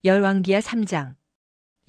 열왕기하 3장.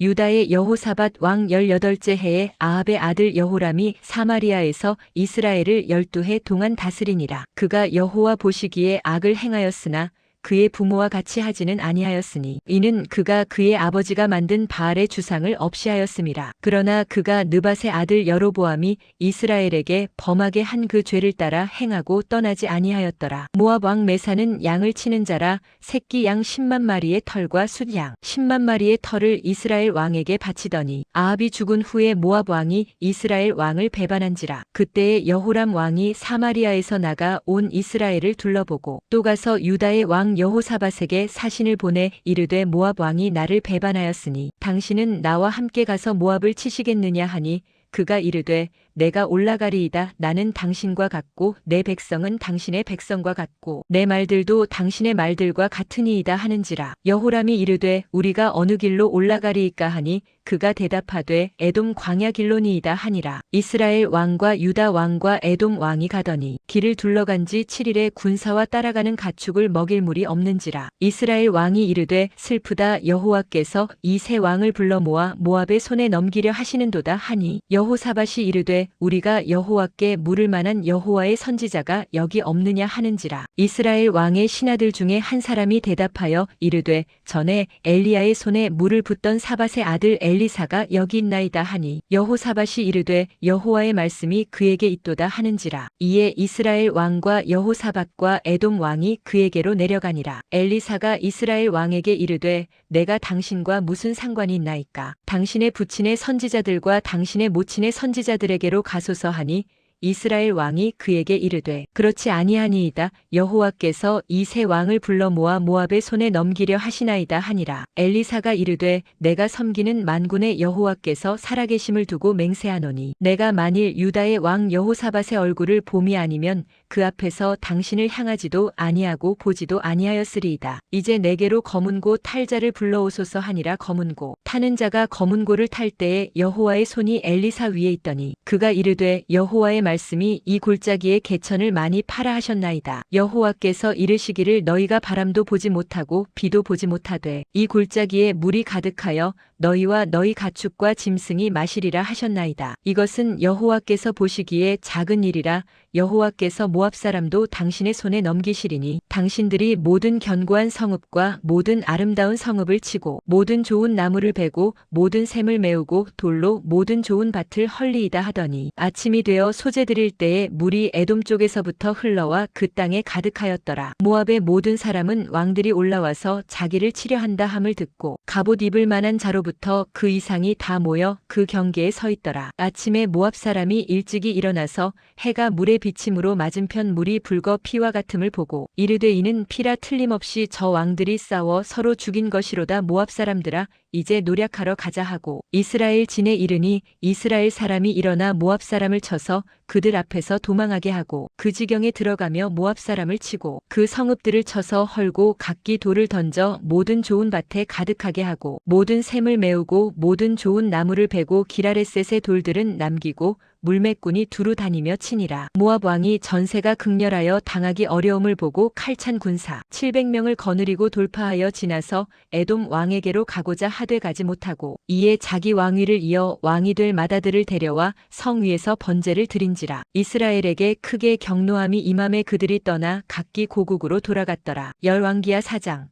유다의 여호사밧 왕 18째 해에 아합의 아들 여호람이 사마리아에서 이스라엘을 12해 동안 다스리니라. 그가 여호와 보시기에 악을 행하였으나 그의 부모와 같이 하지는 아니하였으니 이는 그가 그의 아버지가 만든 바알의 주상을 없이 하였음이라. 그러나 그가 느밧의 아들 여로보암이 이스라엘에게 범하게 한 그 죄를 따라 행하고 떠나지 아니하였더라. 모압 왕 메사는 양을 치는 자라 새끼 양 10만 마리의 털과 숫양 10만 마리의 털을 이스라엘 왕에게 바치더니 아합이 죽은 후에 모압 왕이 이스라엘 왕을 배반한지라. 그때에 여호람 왕이 사마리아에서 나가 온 이스라엘을 둘러보고 또 가서 유다의 왕 여호사밧에게 사신을 보내 이르되 모압 왕이 나를 배반하였으니 당신은 나와 함께 가서 모압을 치시겠느냐 하니 그가 이르되 내가 올라가리이다. 나는 당신과 같고 내 백성은 당신의 백성과 같고 내 말들도 당신의 말들과 같으니이다 하는지라. 여호람이 이르되 우리가 어느 길로 올라가리이까 하니 그가 대답하되 에돔 광야 길로니이다 하니라. 이스라엘 왕과 유다 왕과 에돔 왕이 가더니 길을 둘러간 지 7일에 군사와 따라가는 가축을 먹일 물이 없는지라. 이스라엘 왕이 이르되 슬프다. 여호와께서 이 세 왕을 불러 모아 모압의 손에 넘기려 하시는도다 하니 여호사밧이 이르되 우리가 여호와께 물을 만한 여호와의 선지자가 여기 없느냐 하는지라. 이스라엘 왕의 신하들 중에 한 사람이 대답하여 이르되 전에 엘리야의 손에 물을 붓던 사밧의 아들 엘리사가 여기 있나이다 하니 여호사밧이 이르되 여호와의 말씀이 그에게 있도다 하는지라. 이에 이스라엘 왕과 여호사밧과 에돔 왕이 그에게로 내려가니라. 엘리사가 이스라엘 왕에게 이르되 내가 당신과 무슨 상관이 있나이까? 당신의 부친의 선지자들과 당신의 모친의 선지자들에게로 가소서 하니 이스라엘 왕이 그에게 이르되 그렇지 아니하니이다. 여호와께서 이 세 왕을 불러 모아 모압의 손에 넘기려 하시나이다 하니라. 엘리사가 이르되 내가 섬기는 만군의 여호와께서 살아계심을 두고 맹세하노니 내가 만일 유다의 왕 여호사밧의 얼굴을 봄이 아니면 그 앞에서 당신을 향하지도 아니하고 보지도 아니하였으리이다. 이제 내게로 검은 고 탈 자를 불러오소서 하니라. 검은 고 타는 자가 검은 고를 탈 때에 여호와의 손이 엘리사 위에 있더니 그가 이르되 여호와의 말씀이 이 골짜기에 개천을 많이 파라 하셨나이다. 여호와께서 이르시기를 너희가 바람도 보지 못하고 비도 보지 못하되 이 골짜기에 물이 가득하여 너희와 너희 가축과 짐승이 마시리라 하셨나이다. 이것은 여호와께서 보시기에 작은 일이라. 여호와께서 모압 사람도 당신의 손에 넘기시리니 당신들이 모든 견고한 성읍과 모든 아름다운 성읍을 치고 모든 좋은 나무를 베고 모든 샘을 메우고 돌로 모든 좋은 밭을 헐리이다 하더니 아침이 되어 소재 드릴 때에 물이 에돔 쪽에서부터 흘러와 그 땅에 가득하였더라. 모압의 모든 사람은 왕들이 올라와서 자기를 치려 한다 함을 듣고 갑옷 입을 만한 자로부터 그 이상이 다 모여 그 경계에 서 있더라. 아침에 모압 사람이 일찍이 일어나서 해가 물에 비침으로 맞은편 물이 붉어 피와 같음을 보고 이르되 이는 피라 틀림없이 저 왕들이 싸워 서로 죽인 것이로다. 모압 사람들아 이제 노략하러 가자 하고 이스라엘 진에 이르니 이스라엘 사람이 일어나 모압 사람을 쳐서 그들 앞에서 도망하게 하고 그 지경에 들어가며 모압 사람을 치고 그 성읍들을 쳐서 헐고 각기 돌을 던져 모든 좋은 밭에 가득하게 하고 모든 샘을 메우고 모든 좋은 나무를 베고 기라레셋의 돌들은 남기고 물매꾼이 두루 다니며 치니라. 모압 왕이 전세가 극렬하여 당하기 어려움을 보고 칼찬 군사 700명을 거느리고 돌파하여 지나서 에돔 왕에게로 가고자 하되 가지 못하고 이에 자기 왕위를 이어 왕이 될 맏아들을 데려와 성 위에서 번제를 드린지라. 이스라엘에게 크게 경노함이 임함에 그들이 떠나 각기 고국으로 돌아갔더라. 열왕기하 4장.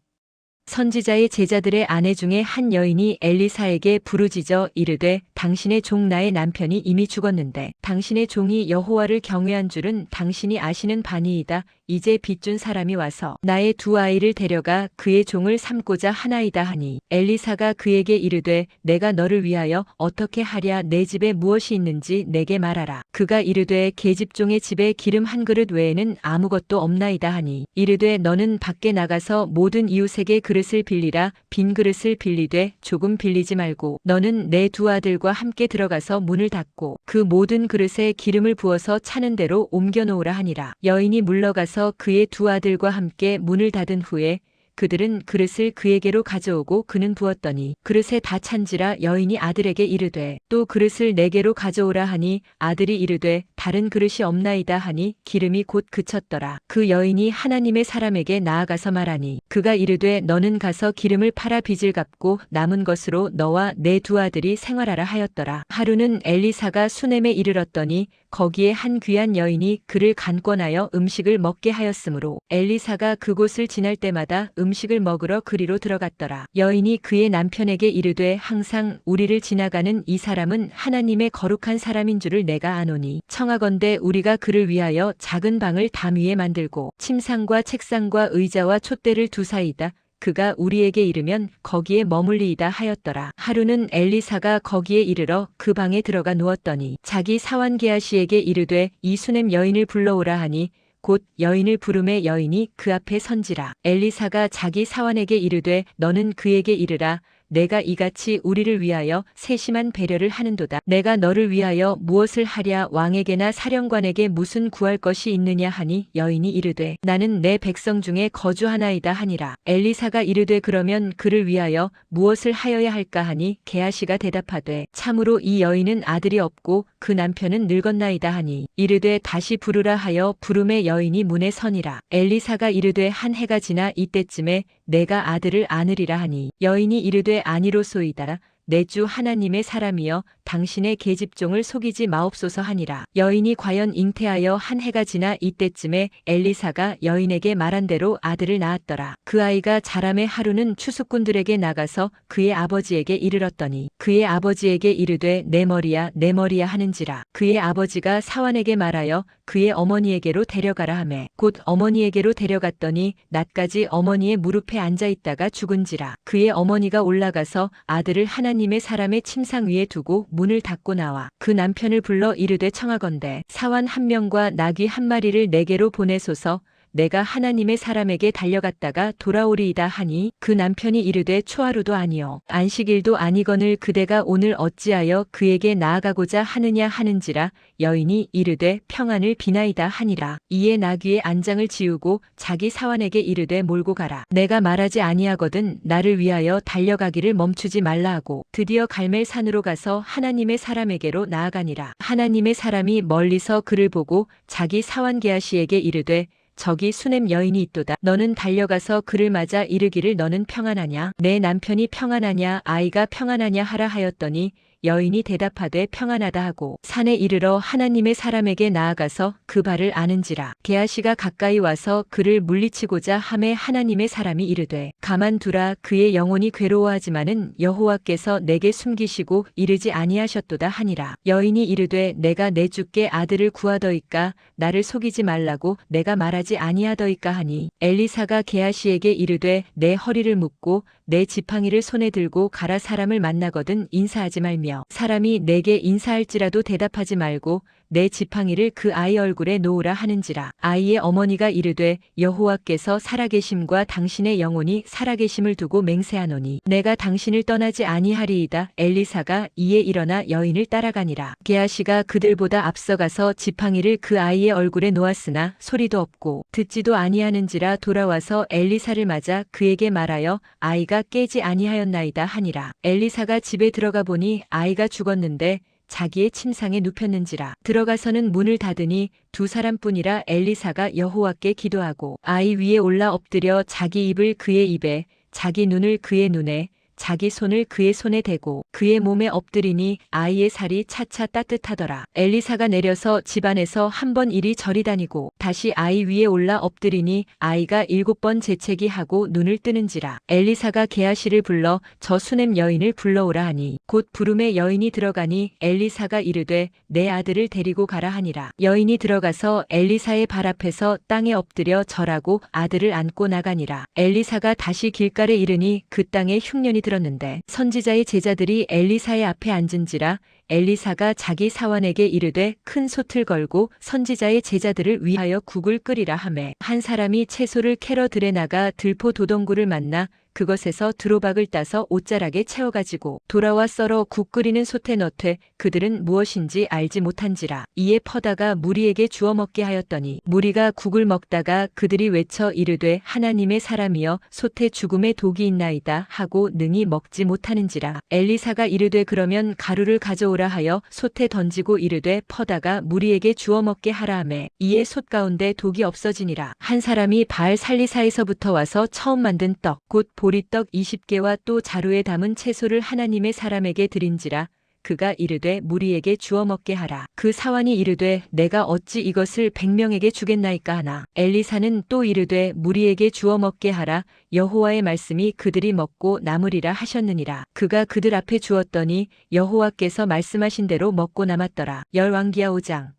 선지자의 제자들의 아내 중에 한 여인이 엘리사에게 부르짖어 이르되 당신의 종 나의 남편이 이미 죽었는데 당신의 종이 여호와를 경외한 줄은 당신이 아시는 바니이다. 이제 빚준 사람이 와서 나의 두 아이를 데려가 그의 종을 삼고자 하나이다 하니 엘리사가 그에게 이르되 내가 너를 위하여 어떻게 하랴? 내 집에 무엇이 있는지 내게 말하라. 그가 이르되 계집종의 집에 기름 한 그릇 외에는 아무것도 없나이다 하니 이르되 너는 밖에 나가서 모든 이웃에게 그릇을 빌리라. 빈 그릇을 빌리되 조금 빌리지 말고 너는 내 두 아들과 함께 들어가서 문을 닫고 그 모든 그릇에 기름을 부어서 차는 대로 옮겨 놓으라 하니라. 여인이 물러가서 그의 두 아들과 함께 문을 닫은 후에 그들은 그릇을 그에게로 가져오고 그는 부었더니 그릇에 다 찬지라 여인이 아들에게 이르되 또 그릇을 내게로 가져오라 하니 아들이 이르되 다른 그릇이 없나이다 하니 기름이 곧 그쳤더라. 그 여인이 하나님의 사람에게 나아가서 말하니 그가 이르되 너는 가서 기름을 팔아 빚을 갚고 남은 것으로 너와 내 두 아들이 생활하라 하였더라. 하루는 엘리사가 수넴에 이르렀더니 거기에 한 귀한 여인이 그를 간권하여 음식을 먹게 하였으므로 엘리사가 그곳을 지날 때마다 음식을 먹으러 그리로 들어갔더라. 여인이 그의 남편에게 이르되 항상 우리를 지나가는 이 사람은 하나님의 거룩한 사람인 줄을 내가 아노니 청하건대 우리가 그를 위하여 작은 방을 담 위에 만들고 침상과 책상과 의자와 촛대를 두사이다. 그가 우리에게 이르면 거기에 머물리이다 하였더라. 하루는 엘리사가 거기에 이르러 그 방에 들어가 누웠더니 자기 사환 게하시에게 이르되 이 수넴 여인을 불러오라 하니 곧 여인을 부르매 여인이 그 앞에 선지라. 엘리사가 자기 사환에게 이르되 너는 그에게 이르라. 내가 이같이 우리를 위하여 세심한 배려를 하는도다. 내가 너를 위하여 무엇을 하랴 왕에게나 사령관에게 무슨 구할 것이 있느냐 하니 여인이 이르되 나는 내 백성 중에 거주하나이다 하니라. 엘리사가 이르되 그러면 그를 위하여 무엇을 하여야 할까 하니 게하시가 대답하되 참으로 이 여인은 아들이 없고 그 남편은 늙었나이다 하니 이르되 다시 부르라 하여 부름에 여인이 문에 서니라. 엘리사가 이르되 한 해가 지나 이때쯤에 내가 아들을 안으리라 하니 여인이 이르되 아니로소이다. 내 주 하나님의 사람이여 당신의 계집종을 속이지 마옵소서 하니라. 여인이 과연 잉태하여 한 해가 지나 이때쯤에 엘리사가 여인에게 말한 대로 아들을 낳았더라. 그 아이가 자라매 하루는 추수꾼들에게 나가서 그의 아버지에게 이르렀더니 그의 아버지에게 이르되 내 머리야 내 머리야 하는지라. 그의 아버지가 사환에게 말하여 그의 어머니에게로 데려가라 하매 곧 어머니에게로 데려갔더니 낮까지 어머니의 무릎에 앉아 있다가 죽은지라. 그의 어머니가 올라가서 아들을 하나님의 사람의 침상 위에 두고 문을 닫고 나와 그 남편을 불러 이르되 청하건대 사환 한 명과 나귀 한 마리를 내게로 보내소서. 내가 하나님의 사람에게 달려갔다가 돌아오리이다 하니 그 남편이 이르되 초하루도 아니요 안식일도 아니거늘 그대가 오늘 어찌하여 그에게 나아가고자 하느냐 하는지라. 여인이 이르되 평안을 비나이다 하니라. 이에 나귀의 안장을 지우고 자기 사환에게 이르되 몰고 가라. 내가 말하지 아니하거든 나를 위하여 달려가기를 멈추지 말라 하고 드디어 갈멜산으로 가서 하나님의 사람에게로 나아가니라. 하나님의 사람이 멀리서 그를 보고 자기 사환 게하시에게 이르되 저기 수넴 여인이 있도다. 너는 달려가서 그를 맞아 이르기를 너는 평안하냐? 내 남편이 평안하냐? 아이가 평안하냐 하라 하였더니 여인이 대답하되 평안하다 하고 산에 이르러 하나님의 사람에게 나아가서 그 발을 아는지라. 게하시가 가까이 와서 그를 물리치고자 하매 하나님의 사람이 이르되 가만두라. 그의 영혼이 괴로워하지만은 여호와께서 내게 숨기시고 이르지 아니하셨도다 하니라. 여인이 이르되 내가 내 주께 아들을 구하더이까 나를 속이지 말라고 내가 말하지 아니하더이까 하니 엘리사가 게하시에게 이르되 내 허리를 묶고 내 지팡이를 손에 들고 가라. 사람을 만나거든 인사하지 말며 사람이 내게 인사할지라도 대답하지 말고 내 지팡이를 그 아이 얼굴에 놓으라 하는지라. 아이의 어머니가 이르되 여호와께서 살아계심과 당신의 영혼이 살아계심을 두고 맹세하노니 내가 당신을 떠나지 아니하리이다. 엘리사가 이에 일어나 여인을 따라가니라. 게하시가 그들보다 앞서가서 지팡이를 그 아이의 얼굴에 놓았으나 소리도 없고 듣지도 아니하는지라. 돌아와서 엘리사를 맞아 그에게 말하여 아이가 깨지 아니하였나이다 하니라. 엘리사가 집에 들어가 보니 아이가 죽었는데 자기의 침상에 눕혔는지라. 들어가서는 문을 닫으니 두 사람뿐이라. 엘리사가 여호와께 기도하고 아이 위에 올라 엎드려 자기 입을 그의 입에 자기 눈을 그의 눈에 자기 손을 그의 손에 대고 그의 몸에 엎드리니 아이의 살이 차차 따뜻하더라. 엘리사가 내려서 집안에서 한 번 이리저리 다니고 다시 아이 위에 올라 엎드리니 아이가 7번 재채기 하고 눈을 뜨는지라. 엘리사가 게하시를 불러 저 수넴 여인을 불러오라 하니 곧 부름에 여인이 들어가니 엘리사가 이르되 내 아들을 데리고 가라 하니라. 여인이 들어가서 엘리사의 발 앞에서 땅에 엎드려 절하고 아들을 안고 나가니라. 엘리사가 다시 길가에 이르니 그 땅에 흉년이 들었는데 선지자의 제자들이 엘리사의 앞에 앉은지라. 엘리사가 자기 사환에게 이르되 큰 솥을 걸고 선지자의 제자들을 위하여 국을 끓이라 하매 한 사람이 채소를 캐러 들에 나가 들포 도덩굴을 만나 그것에서 두로박을 따서 옷자락에 채워가지고 돌아와 썰어 국 끓이는 솥에 넣되 그들은 무엇인지 알지 못한지라. 이에 퍼다가 무리에게 주어 먹게 하였더니 무리가 국을 먹다가 그들이 외쳐 이르되 하나님의 사람이여 솥에 죽음의 독이 있나이다 하고 능히 먹지 못하는지라. 엘리사가 이르되 그러면 가루를 가져오라 하여 솥에 던지고 이르되 퍼다가 무리에게 주어 먹게 하라 하매 이에 솥 가운데 독이 없어지니라. 한 사람이 바알 살리사에서부터 와서 처음 만든 떡 곧 보리떡 20개와 또 자루에 담은 채소를 하나님의 사람에게 드린지라. 그가 이르되 무리에게 주어 먹게 하라. 그 사환이 이르되 내가 어찌 이것을 100명에게 주겠나이까 하나. 엘리사는 또 이르되 무리에게 주어 먹게 하라. 여호와의 말씀이 그들이 먹고 남으리라 하셨느니라. 그가 그들 앞에 주었더니 여호와께서 말씀하신 대로 먹고 남았더라. 열왕기하 5장.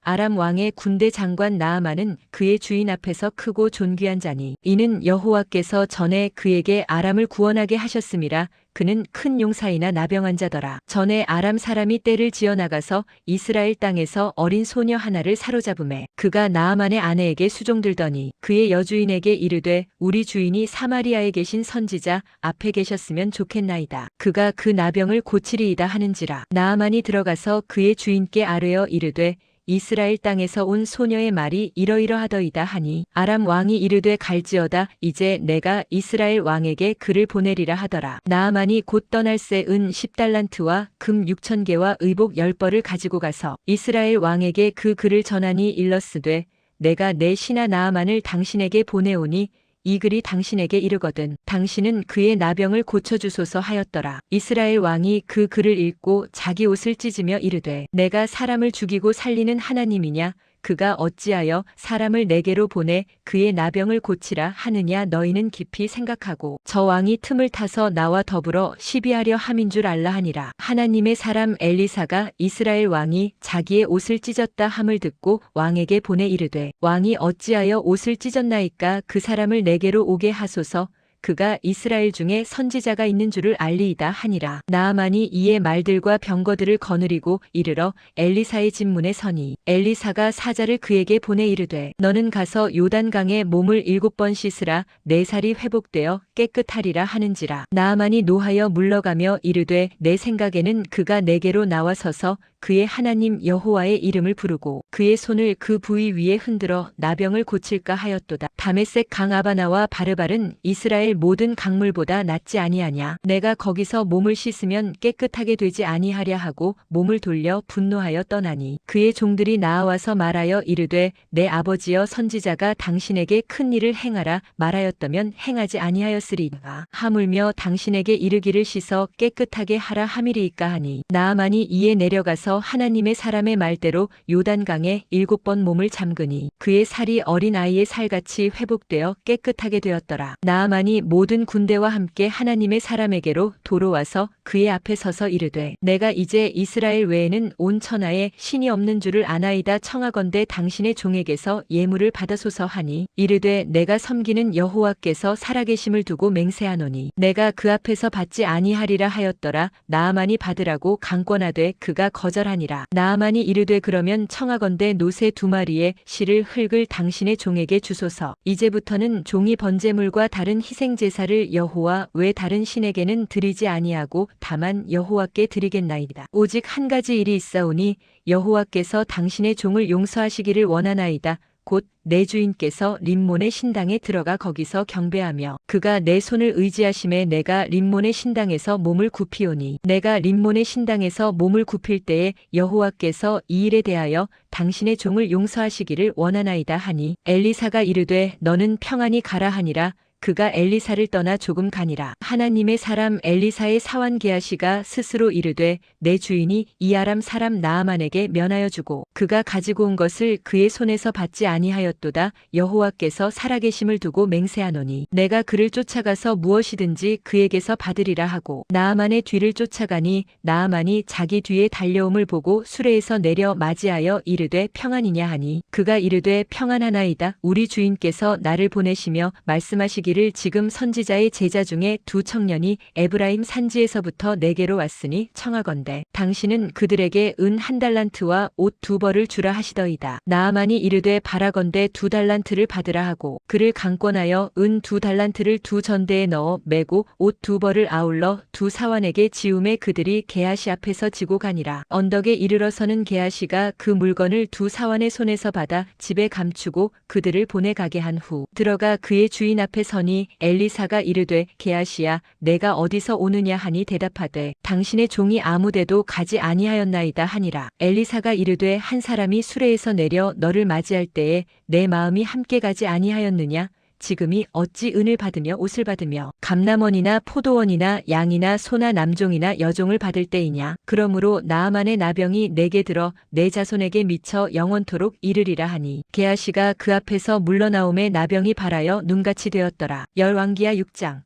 아람 왕의 군대 장관 나아만은 그의 주인 앞에서 크고 존귀한 자니 이는 여호와께서 전에 그에게 아람을 구원하게 하셨음이라. 그는 큰 용사이나 나병한 자더라. 전에 아람 사람이 떼를 지어 나가서 이스라엘 땅에서 어린 소녀 하나를 사로잡음에 그가 나아만의 아내에게 수종들더니 그의 여주인에게 이르되 우리 주인이 사마리아에 계신 선지자 앞에 계셨으면 좋겠나이다. 그가 그 나병을 고치리이다 하는지라. 나아만이 들어가서 그의 주인께 아뢰어 이르되 이스라엘 땅에서 온 소녀의 말이 이러이러하더이다 하니 아람 왕이 이르되 갈지어다. 이제 내가 이스라엘 왕에게 그를 보내리라 하더라. 나아만이 곧 떠날새 은 10달란트와 금 6,000개와 의복 10벌을 가지고 가서 이스라엘 왕에게 그 글을 전하니 일러스되 내가 내 신하 나아만을 당신에게 보내오니 이 글이 당신에게 이르거든 당신은 그의 나병을 고쳐주소서 하였더라. 이스라엘 왕이 그 글을 읽고 자기 옷을 찢으며 이르되 내가 사람을 죽이고 살리는 하나님이냐. 그가 어찌하여 사람을 내게로 보내 그의 나병을 고치라 하느냐. 너희는 깊이 생각하고 저 왕이 틈을 타서 나와 더불어 시비하려 함인 줄 알라 하니라. 하나님의 사람 엘리사가 이스라엘 왕이 자기의 옷을 찢었다 함을 듣고 왕에게 보내 이르되 왕이 어찌하여 옷을 찢었나이까. 그 사람을 내게로 오게 하소서. 그가 이스라엘 중에 선지자가 있는 줄을 알리이다 하니라. 나아만이 이에 말들과 병거들을 거느리고 이르러 엘리사의 집문에 서니 엘리사가 사자를 그에게 보내 이르되 너는 가서 요단강에 몸을 7번 씻으라. 내 살이 회복되어 깨끗하리라 하는지라. 나아만이 노하여 물러가며 이르되 내 생각에는 그가 내게로 나와서서 그의 하나님 여호와의 이름을 부르고 그의 손을 그 부위 위에 흔들어 나병을 고칠까 하였도다. 다메섹 강 아바나와 바르발은 이스라엘 모든 강물보다 낫지 아니하냐. 내가 거기서 몸을 씻으면 깨끗하게 되지 아니하랴 하고 몸을 돌려 분노하여 떠나니 그의 종들이 나아와서 말하여 이르되 내 아버지여 선지자가 당신에게 큰 일을 행하라 말하였다면 행하지 아니하였으리까. 하물며 당신에게 이르기를 씻어 깨끗하게 하라 함이리이까 하니 나아만이 이에 내려가서 하나님의 사람의 말대로 요단강에 7번 몸을 잠그니 그의 살이 어린 아이의 살같이 회복되어 깨끗하게 되었더라. 나아만이 모든 군대와 함께 하나님의 사람에게로 도로와서 그의 앞에 서서 이르되 내가 이제 이스라엘 외에는 온 천하에 신이 없는 줄을 아나이다. 청하건대 당신의 종에게서 예물을 받아소서 하니 이르되 내가 섬기는 여호와께서 살아계심을 두고 맹세하노니 내가 그 앞에서 받지 아니하리라 하였더라. 나아만이 받으라고 강권하되 그가 거절하니라. 나아만이 이르되 그러면 청하건대 노새 2마리의 실을 흙을 당신의 종에게 주소서. 이제부터는 종이 번제물과 다른 희생제사를 여호와 외 다른 신에게는 드리지 아니하고 다만 여호와께 드리겠나이다. 오직 한 가지 일이 있사오니 여호와께서 당신의 종을 용서하시기를 원하나이다. 곧 내 주인께서 림몬의 신당에 들어가 거기서 경배하며 그가 내 손을 의지하심에 내가 림몬의 신당에서 몸을 굽히오니 내가 림몬의 신당에서 몸을 굽힐 때에 여호와께서 이 일에 대하여 당신의 종을 용서하시기를 원하나이다 하니 엘리사가 이르되 너는 평안히 가라 하니라. 그가 엘리사를 떠나 조금 가니라. 하나님의 사람 엘리사의 사환 게하시가 스스로 이르되 내 주인이 이 아람 사람 나아만에게 면하여 주고 그가 가지고 온 것을 그의 손에서 받지 아니하였도다. 여호와께서 살아계심을 두고 맹세하노니 내가 그를 쫓아가서 무엇이든지 그에게서 받으리라 하고 나아만의 뒤를 쫓아가니 나아만이 자기 뒤에 달려옴을 보고 수레에서 내려 맞이하여 이르되 평안이냐 하니 그가 이르되 평안하나이다. 우리 주인께서 나를 보내시며 말씀하시기를 이르기를 지금 선지자의 제자 중에 두 청년이 에브라임 산지에서부터 내게로 왔으니 청하건대 당신은 그들에게 은 1달란트와 옷 2벌을 주라 하시더이다. 나아만이 이르되 바라건대 2달란트를 받으라 하고 그를 강권하여 은 2달란트를 두 전대에 넣어 메고 옷 2벌을 아울러 두 사환에게 지우매 그들이 게하시 앞에서 지고 가니라. 언덕에 이르러서는 게하시가 그 물건을 두 사환의 손에서 받아 집에 감추고 그들을 보내가게 한 후 들어가 그의 주인 앞에 서니 엘리사가 이르되 게하시야 내가 어디서 오느냐 하니 대답하되 당신의 종이 아무데도 가지 아니하였나이다 하니라. 엘리사가 이르되 한 사람이 수레에서 내려 너를 맞이할 때에 내 마음이 함께 가지 아니하였느냐? 지금이 어찌 은을 받으며 옷을 받으며 감람원이나 포도원이나 양이나 소나 남종이나 여종을 받을 때이냐. 그러므로 나아만의 나병이 내게 들어 내 자손에게 미쳐 영원토록 이르리라 하니 게하시가 그 앞에서 물러나오매 나병이 발하여 눈같이 되었더라. 열왕기하 6장.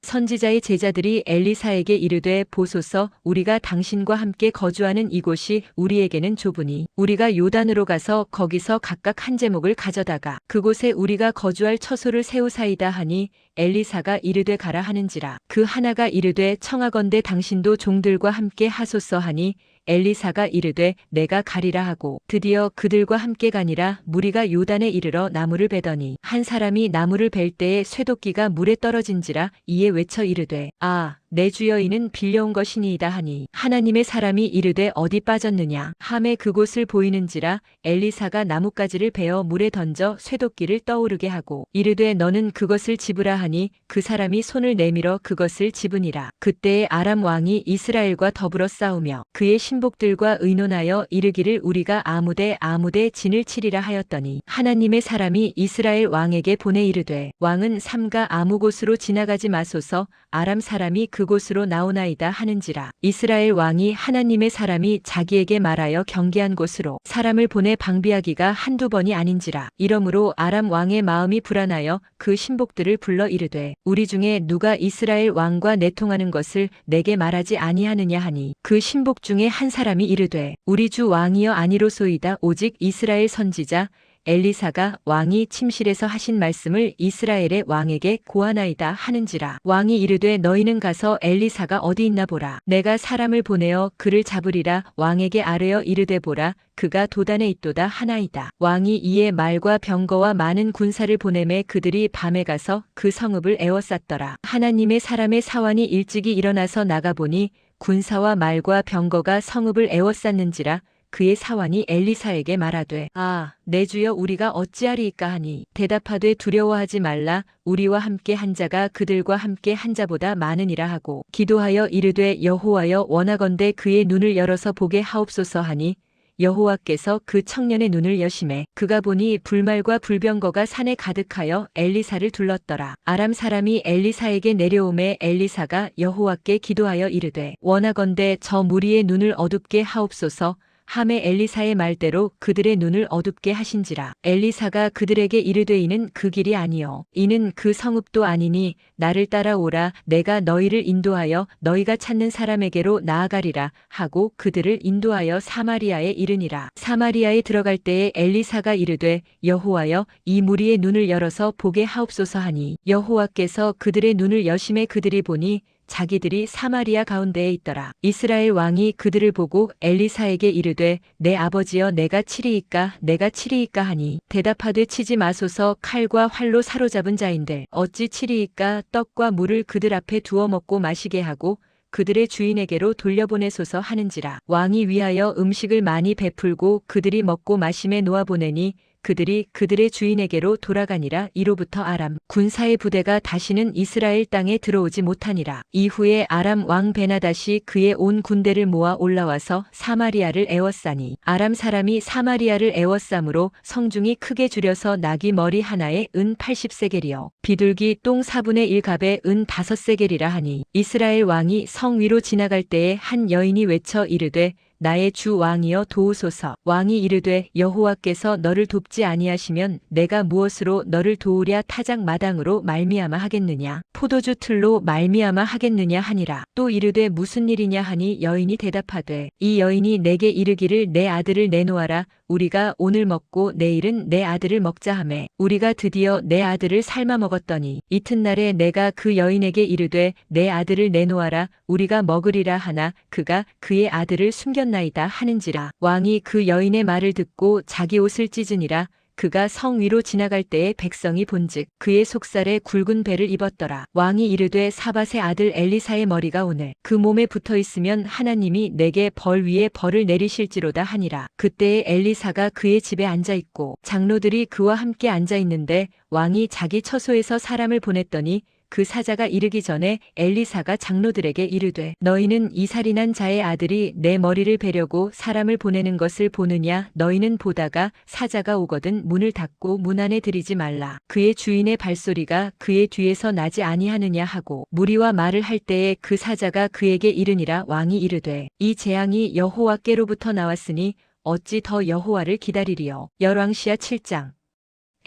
선지자의 제자들이 엘리사에게 이르되 보소서 우리가 당신과 함께 거주하는 이곳이 우리에게는 좁으니 우리가 요단으로 가서 거기서 각각 한 제목을 가져다가 그곳에 우리가 거주할 처소를 세우사이다 하니 엘리사가 이르되 가라 하는지라. 그 하나가 이르되 청하건대 당신도 종들과 함께 하소서 하니 엘리사가 이르되 내가 가리라 하고 드디어 그들과 함께 가니라. 무리가 요단에 이르러 나무를 베더니 한 사람이 나무를 벨 때에 쇠도끼가 물에 떨어진지라. 이에 외쳐 이르되 아 내 주여 이는 빌려온 것이니이다 하니 하나님의 사람이 이르되 어디 빠졌느냐 함에 그곳을 보이는지라. 엘리사가 나뭇가지를 베어 물에 던져 쇠도끼를 떠오르게 하고 이르되 너는 그것을 집으라 하니 그 사람이 손을 내밀어 그것을 집으니라. 그때에 아람 왕이 이스라엘과 더불어 싸우며 그의 신복들과 의논하여 이르기를 우리가 아무데 진을 치리라 하였더니 하나님의 사람이 이스라엘 왕에게 보내 이르되 왕은 삼가 아무 곳으로 지나가지 마소서 아람 사람이 그곳으로 나오나이다 하는지라. 이스라엘 왕이 하나님의 사람이 자기에게 말하여 경계한 곳으로 사람을 보내 방비하기가 한두 번이 아닌지라. 이러므로 아람 왕의 마음이 불안하여 그 신복들을 불러 이르되 우리 중에 누가 이스라엘 왕과 내통하는 것을 내게 말하지 아니하느냐 하니 그 신복 중에 한 사람이 이르되 우리 주 왕이여 아니로소이다. 오직 이스라엘 선지자 엘리사가 왕이 침실에서 하신 말씀을 이스라엘의 왕에게 고하나이다 하는지라. 왕이 이르되 너희는 가서 엘리사가 어디 있나 보라. 내가 사람을 보내어 그를 잡으리라. 왕에게 아뢰어 이르되 보라. 그가 도단에 있도다 하나이다. 왕이 이에 말과 병거와 많은 군사를 보내매 그들이 밤에 가서 그 성읍을 에워쌌더라. 하나님의 사람의 사환이 일찍이 일어나서 나가보니 군사와 말과 병거가 성읍을 에워쌌는지라. 그의 사환이 엘리사에게 말하되 아 내 주여 우리가 어찌하리이까 하니 대답하되 두려워하지 말라. 우리와 함께 한 자가 그들과 함께 한 자보다 많으니라 하고 기도하여 이르되 여호와여 원하건대 그의 눈을 열어서 보게 하옵소서 하니 여호와께서 그 청년의 눈을 여시매 그가 보니 불말과 불병거가 산에 가득하여 엘리사를 둘렀더라. 아람 사람이 엘리사에게 내려오매 엘리사가 여호와께 기도하여 이르되 원하건대 저 무리의 눈을 어둡게 하옵소서 함에 엘리사의 말대로 그들의 눈을 어둡게 하신지라. 엘리사가 그들에게 이르되 이는 그 길이 아니요 이는 그 성읍도 아니니 나를 따라오라. 내가 너희를 인도하여 너희가 찾는 사람에게로 나아가리라 하고 그들을 인도하여 사마리아에 이르니라. 사마리아에 들어갈 때에 엘리사가 이르되 여호와여 이 무리의 눈을 열어서 보게 하옵소서 하니 여호와께서 그들의 눈을 여심해 그들이 보니 자기들이 사마리아 가운데에 있더라. 이스라엘 왕이 그들을 보고 엘리사에게 이르되 내 아버지여 내가 치리이까 하니 대답하되 치지 마소서 칼과 활로 사로잡은 자인데 어찌 치리이까. 떡과 물을 그들 앞에 두어 먹고 마시게 하고 그들의 주인에게로 돌려보내소서 하는지라. 왕이 위하여 음식을 많이 베풀고 그들이 먹고 마심에 놓아보내니 그들이 그들의 주인에게로 돌아가니라. 이로부터 아람 군사의 부대가 다시는 이스라엘 땅에 들어오지 못하니라. 이후에 아람 왕 베나닷이 그의 온 군대를 모아 올라와서 사마리아를 에워싸니 아람 사람이 사마리아를 에워싸므로 성중이 크게 줄여서 나귀 머리 하나에 은 80세겔이요 비둘기 똥 4분의 1갑에 은 5세겔이라 하니 이스라엘 왕이 성 위로 지나갈 때에 한 여인이 외쳐 이르되 나의 주 왕이여 도우소서. 왕이 이르되 여호와께서 너를 돕지 아니하시면 내가 무엇으로 너를 도우랴. 타작 마당으로 말미암아 하겠느냐 포도주 틀로 말미암아 하겠느냐 하니라. 또 이르되 무슨 일이냐 하니 여인이 대답하되 이 여인이 내게 이르기를 내 아들을 내놓아라. 우리가 오늘 먹고 내일은 내 아들을 먹자 하매 우리가 드디어 내 아들을 삶아 먹었더니 이튿날에 내가 그 여인에게 이르되 내 아들을 내놓아라 우리가 먹으리라 하나 그가 그의 아들을 숨겼나이다 하는지라. 왕이 그 여인의 말을 듣고 자기 옷을 찢으니라. 그가 성 위로 지나갈 때에 백성이 본즉 그의 속살에 굵은 배를 입었더라. 왕이 이르되 사밧의 아들 엘리사의 머리가 오늘 그 몸에 붙어 있으면 하나님이 내게 벌 위에 벌을 내리실지로다 하니라. 그때에 엘리사가 그의 집에 앉아 있고 장로들이 그와 함께 앉아 있는데 왕이 자기 처소에서 사람을 보냈더니 그 사자가 이르기 전에 엘리사가 장로들에게 이르되 너희는 이 살인한 자의 아들이 내 머리를 베려고 사람을 보내는 것을 보느냐. 너희는 보다가 사자가 오거든 문을 닫고 문 안에 들이지 말라. 그의 주인의 발소리가 그의 뒤에서 나지 아니하느냐 하고 무리와 말을 할 때에 그 사자가 그에게 이르니라. 왕이 이르되 이 재앙이 여호와께로부터 나왔으니 어찌 더 여호와를 기다리리요. 열왕시하 7장.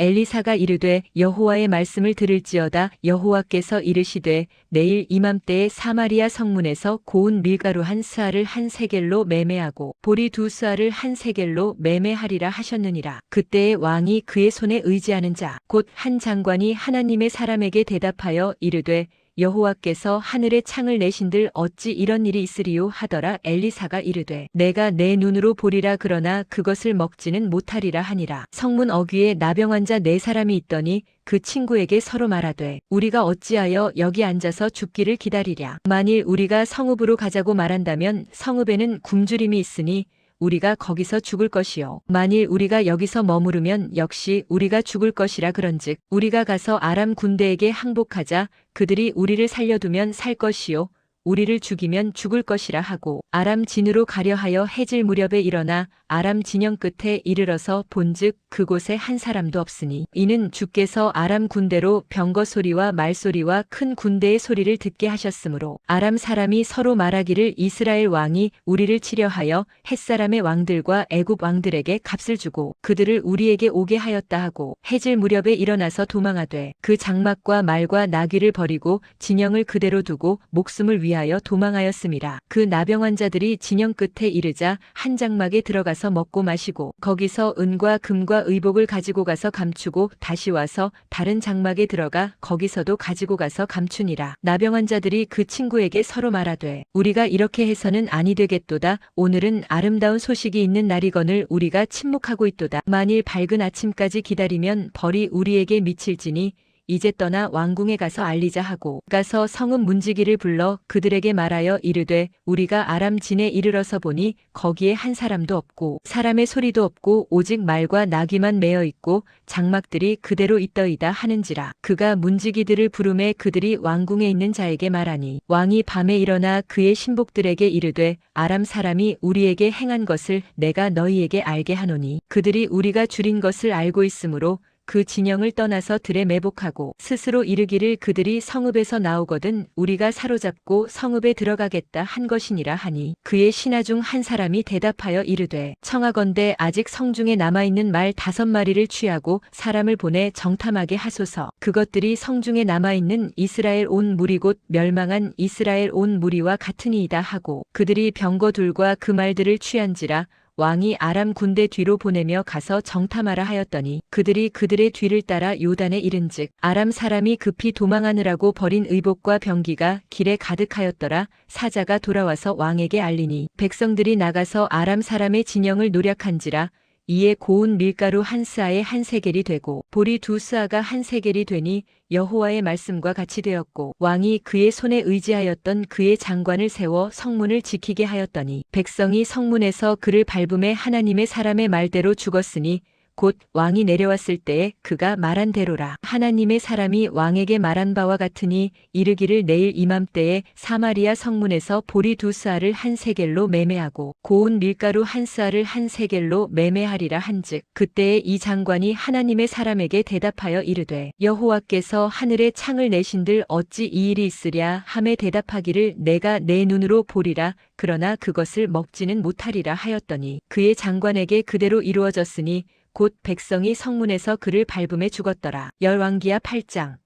엘리사가 이르되 여호와의 말씀을 들을지어다. 여호와께서 이르시되 내일 이맘때에 사마리아 성문에서 고운 밀가루 한 스아를 한 세겔로 매매하고 보리 두 스아를 한 세겔로 매매하리라 하셨느니라. 그때에 왕이 그의 손에 의지하는 자 곧 한 장관이 하나님의 사람에게 대답하여 이르되 여호와께서 하늘의 창을 내신들 어찌 이런 일이 있으리요 하더라. 엘리사가 이르되 내가 내 눈으로 보리라 그러나 그것을 먹지는 못하리라 하니라. 성문 어귀에 나병 환자 4사람이 있더니 그 친구에게 서로 말하되 우리가 어찌하여 여기 앉아서 죽기를 기다리랴. 만일 우리가 성읍으로 가자고 말한다면 성읍에는 굶주림이 있으니 우리가 거기서 죽을 것이요 만일 우리가 여기서 머무르면 역시 우리가 죽을 것이라. 그런즉 우리가 가서 아람 군대에게 항복하자. 그들이 우리를 살려두면 살 것이요 우리를 죽이면 죽을 것이라 하고 아람 진으로 가려 하여 해질 무렵에 일어나 아람 진영 끝에 이르러서 본즉 그곳에 한 사람도 없으니 이는 주께서 아람 군대로 병거 소리와 말소리와 큰 군대의 소리를 듣게 하셨으므로 아람 사람이 서로 말하기를 이스라엘 왕이 우리를 치려 하여 햇사람의 왕들과 애굽 왕들에게 값을 주고 그들을 우리에게 오게 하였다 하고 해질 무렵에 일어나서 도망하되 그 장막과 말과 나귀를 버리고 진영을 그대로 두고 목숨을 위하여 도망하였음이라. 그 나병 환자들이 진영 끝에 이르자 한 장막에 들어가서 먹고 마시고 거기서 은과 금과 의복을 가지고 가서 감추고 다시 와서 다른 장막에 들어가 거기서도 가지고 가서 감추니라. 나병 환자들이 그 친구에게 서로 말하되 우리가 이렇게 해서는 아니 되겠도다. 오늘은 아름다운 소식이 있는 날이거늘 우리가 침묵하고 있도다. 만일 밝은 아침까지 기다리면 벌이 우리에게 미칠지니 이제 떠나 왕궁에 가서 알리자 하고 가서 성읍 문지기를 불러 그들에게 말하여 이르되 우리가 아람 진에 이르러서 보니 거기에 한 사람도 없고 사람의 소리도 없고 오직 말과 나귀만 매어 있고 장막들이 그대로 있더이다 하는지라. 그가 문지기들을 부르매 그들이 왕궁에 있는 자에게 말하니 왕이 밤에 일어나 그의 신복들에게 이르되 아람 사람이 우리에게 행한 것을 내가 너희에게 알게 하노니 그들이 우리가 줄인 것을 알고 있으므로 그 진영을 떠나서 들에 매복하고 스스로 이르기를 그들이 성읍에서 나오거든 우리가 사로잡고 성읍에 들어가겠다 한 것이니라 하니 그의 신하 중 한 사람이 대답하여 이르되 청하건대 아직 성중에 남아있는 말 5마리를 취하고 사람을 보내 정탐하게 하소서. 그것들이 성중에 남아있는 이스라엘 온 무리 곧 멸망한 이스라엘 온 무리와 같으니이다 하고 그들이 병거둘과 그 말들을 취한지라. 왕이 아람 군대 뒤로 보내며 가서 정탐하라 하였더니 그들이 그들의 뒤를 따라 요단에 이른즉 아람 사람이 급히 도망하느라고 버린 의복과 병기가 길에 가득하였더라. 사자가 돌아와서 왕에게 알리니 백성들이 나가서 아람 사람의 진영을 노략한지라. 이에 고운 밀가루 한 스아에 한 세겔이 되고 보리 2스아가 한 세겔이 되니 여호와의 말씀과 같이 되었고 왕이 그의 손에 의지하였던 그의 장관을 세워 성문을 지키게 하였더니 백성이 성문에서 그를 밟음에 하나님의 사람의 말대로 죽었으니 곧 왕이 내려왔을 때에 그가 말한 대로라. 하나님의 사람이 왕에게 말한 바와 같으니 이르기를 내일 이맘때에 사마리아 성문에서 보리 2스아를 한 세겔로 매매하고 고운 밀가루 한 스아를 한 세겔로 매매하리라 한즉 그때에 이 장관이 하나님의 사람에게 대답하여 이르되 여호와께서 하늘의 창을 내신들 어찌 이 일이 있으랴 하매 대답하기를 내가 내 눈으로 보리라 그러나 그것을 먹지는 못하리라 하였더니 그의 장관에게 그대로 이루어졌으니 곧 백성이 성문에서 그를 밟음에 죽었더라. 열왕기하 8장.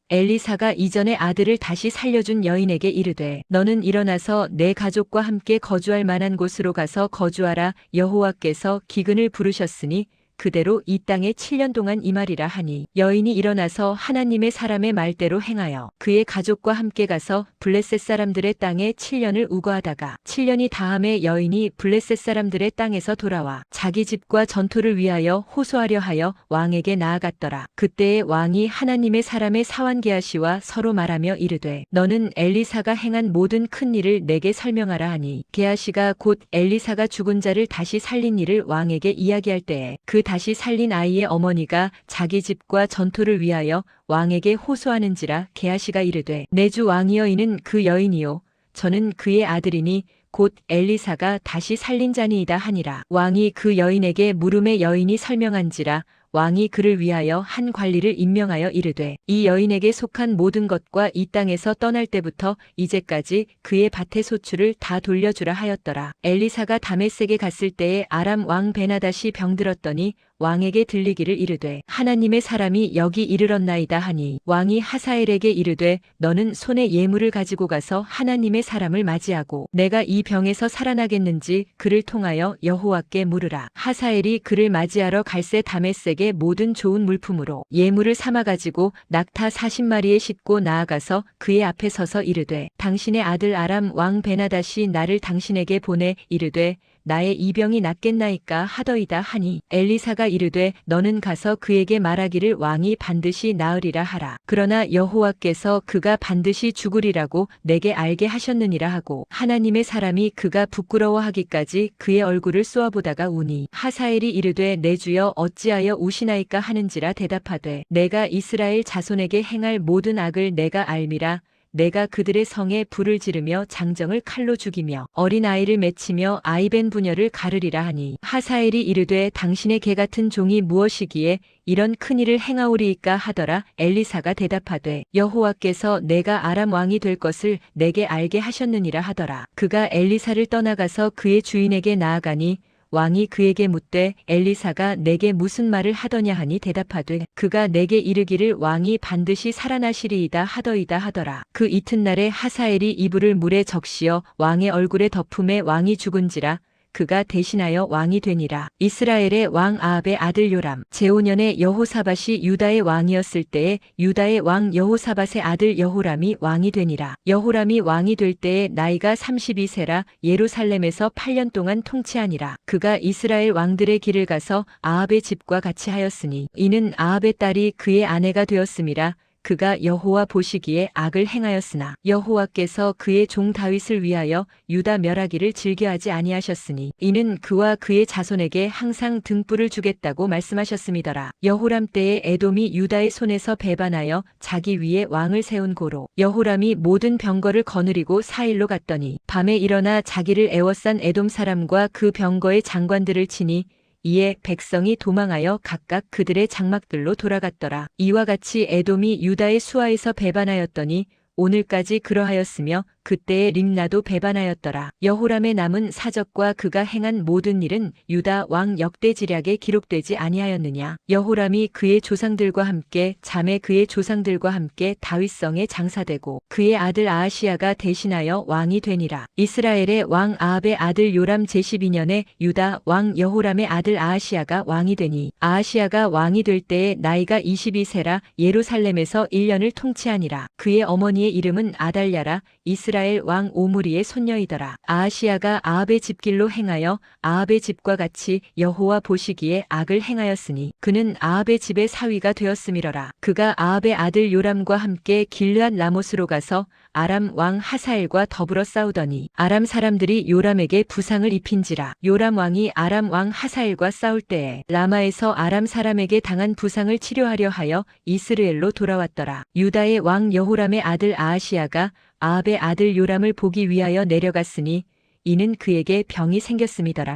엘리사가 이전의 아들을 다시 살려준 여인에게 이르되 너는 일어나서 내 가족과 함께 거주할 만한 곳으로 가서 거주하라. 여호와께서 기근을 부르셨으니 그대로 이 땅에 7년 동안 임하리라 하니 여인이 일어나서 하나님의 사람의 말대로 행하여 그의 가족과 함께 가서 블레셋 사람들의 땅에 7년을 우거하다가 7년이 다함에 여인이 블레셋 사람들의 땅에서 돌아와 자기 집과 전토를 위하여 호소하려 하여 왕에게 나아갔더라. 그때에 왕이 하나님의 사람의 사환 게하시와 서로 말하며 이르되 너는 엘리사가 행한 모든 큰 일을 내게 설명하라 하니 게하시가 곧 엘리사가 죽은 자를 다시 살린 일을 왕에게 이야기할 때에 그 다시 살린 아이의 어머니가 자기 집과 전토를 위하여 왕에게 호소하는지라. 게하시가 이르되 내 주 왕이여 이는 그 여인이요 저는 그의 아들이니 곧 엘리사가 다시 살린 자니이다 하니라. 왕이 그 여인에게 물음에 여인이 설명한지라. 왕이 그를 위하여 한 관리를 임명하여 이르되 이 여인에게 속한 모든 것과 이 땅에서 떠날 때부터 이제까지 그의 밭의 소출을 다 돌려주라 하였더라. 엘리사가 다메섹에 갔을 때에 아람 왕 베나닷이 병들었더니 왕에게 들리기를 이르되 하나님의 사람이 여기 이르렀나이다 하니 왕이 하사엘에게 이르되 너는 손에 예물을 가지고 가서 하나님의 사람을 맞이하고 내가 이 병에서 살아나겠는지 그를 통하여 여호와께 물으라. 하사엘이 그를 맞이하러 갈새 다메섹의 모든 좋은 물품으로 예물을 삼아 가지고 낙타 40마리에 싣고 나아가서 그의 앞에 서서 이르되 당신의 아들 아람 왕 베나닷이 나를 당신에게 보내 이르되 나의 이 병이 낫겠나이까 하더이다 하니 엘리사가 이르되 너는 가서 그에게 말하기를 왕이 반드시 나으리라 하라. 그러나 여호와께서 그가 반드시 죽으리라고 내게 알게 하셨느니라 하고 하나님의 사람이 그가 부끄러워하기까지 그의 얼굴을 쏘아보다가 우니 하사엘이 이르되 내 주여 어찌하여 우시나이까 하는지라 대답하되 내가 이스라엘 자손에게 행할 모든 악을 내가 알미라. 내가 그들의 성에 불을 지르며 장정을 칼로 죽이며 어린아이를 맺히며 아이벤 부녀를 가르리라 하니 하사엘이 이르되 당신의 개 같은 종이 무엇이기에 이런 큰일을 행하오리이까 하더라. 엘리사가 대답하되 여호와께서 내가 아람 왕이 될 것을 내게 알게 하셨느니라 하더라. 그가 엘리사를 떠나가서 그의 주인에게 나아가니 왕이 그에게 묻되 엘리사가 내게 무슨 말을 하더냐 하니 대답하되 그가 내게 이르기를 왕이 반드시 살아나시리이다 하더이다 하더라. 그 이튿날에 하사엘이 이불을 물에 적시어 왕의 얼굴에 덮음에 왕이 죽은지라. 그가 대신하여 왕이 되니라. 이스라엘의 왕 아합의 아들 요람 제5년에 여호사밧이 유다의 왕이었을 때에 유다의 왕 여호사밧의 아들 여호람이 왕이 되니라. 여호람이 왕이 될 때에 나이가 32세라 예루살렘에서 8년 동안 통치하니라. 그가 이스라엘 왕들의 길을 가서 아합의 집과 같이 하였으니 이는 아합의 딸이 그의 아내가 되었음이라. 그가 여호와 보시기에 악을 행하였으나 여호와께서 그의 종 다윗을 위하여 유다 멸하기를 즐겨하지 아니하셨으니 이는 그와 그의 자손에게 항상 등불을 주겠다고 말씀하셨음이더라. 여호람 때에 에돔이 유다의 손에서 배반하여 자기 위에 왕을 세운 고로 여호람이 모든 병거를 거느리고 사일로 갔더니 밤에 일어나 자기를 애워싼 에돔 사람과 그 병거의 장관들을 치니 이에 백성이 도망하여 각각 그들의 장막들로 돌아갔더라. 이와 같이 에돔이 유다의 수하에서 배반하였더니 오늘까지 그러하였으며 그때의 림나도 배반하였더라. 여호람의 남은 사적과 그가 행한 모든 일은 유다 왕 역대지략에 기록되지 아니하였느냐. 여호람이 그의 조상들과 함께 잠에 그의 조상들과 함께 다윗성에 장사되고 그의 아들 아하시야가 대신하여 왕이 되니라. 이스라엘의 왕 아합의 아들 요람 제12년에 유다 왕 여호람의 아들 아하시야가 왕이 되니 아하시야가 왕이 될 때에 나이가 22세라 예루살렘에서 1년을 통치하니라. 그의 어머니의 이름은 아달랴라. 이스라엘 왕 오므리의 손녀이더라. 아하시야가 아합의 집길로 행하여 아합의 집과 같이 여호와 보시기에 악을 행하였으니 그는 아합의 집의 사위가 되었음이러라. 그가 아합의 아들 요람과 함께 길르앗 라못으로 가서 아람 왕 하사엘과 더불어 싸우더니 아람 사람들이 요람에게 부상을 입힌지라. 요람 왕이 아람 왕 하사엘과 싸울 때에 라마에서 아람 사람에게 당한 부상을 치료하려 하여 이스르엘로 돌아왔더라. 유다의 왕 여호람의 아들 아하시야가 아합의 아들 요람을 보기 위하여 내려갔으니 이는 그에게 병이 생겼음이더라.